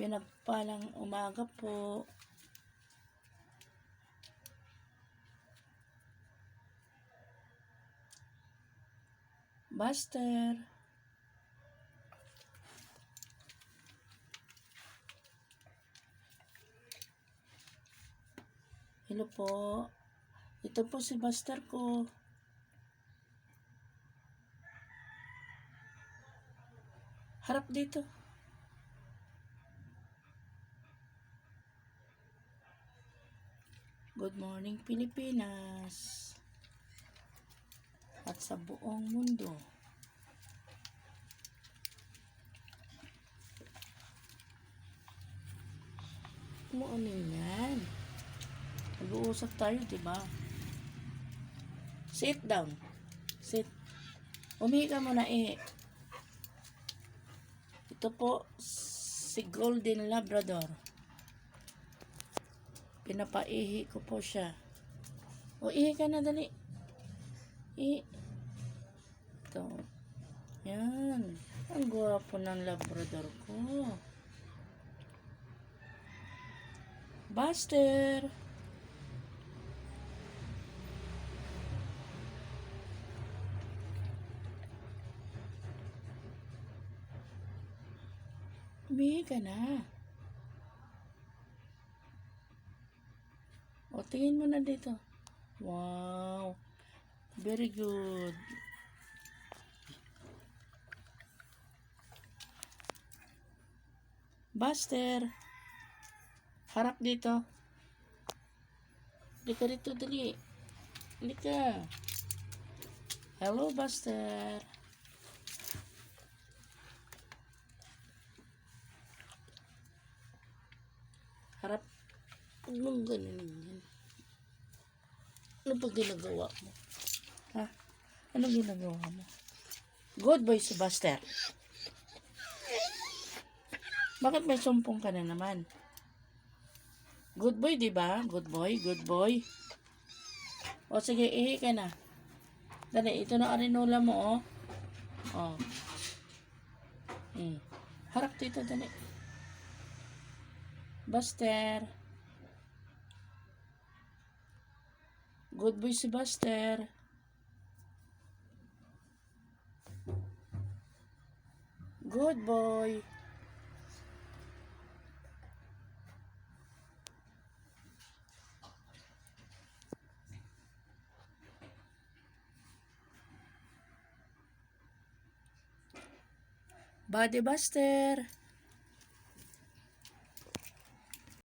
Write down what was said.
Pinagpalang umaga po. Buster. Hello po. Ito po si Buster ko. Harap dito. Good morning, Pilipinas. At sa buong mundo. Ano yan? Nag-uusap tayo, diba? Sit down. Sit. Umihi ka muna eh. Ito po, si Golden Labrador. Pinapaihi ko po siya. O, ihi ka na, dali. Ihi. Ito. Yan. Ang gwapo ng Labrador ko. Buster. Umihi ka na. O, tingin mo na dito. Wow. Very good. Buster. Harap dito. Dito rito, dali. Dali ka. Hello, Buster. Harap. Huwag mong ganun yan. Ano ba ginagawa mo? Ha? Ano ginagawa mo? Good boy si Buster. Bakit may sumpong ka na naman? Good boy, di ba? Good boy, good boy. O sige, ihi ka na. Dali, ito na arinola mo, oh. Oh. Harap dito, dali. Buster. Good boy si Buster. Good boy. Body Buster.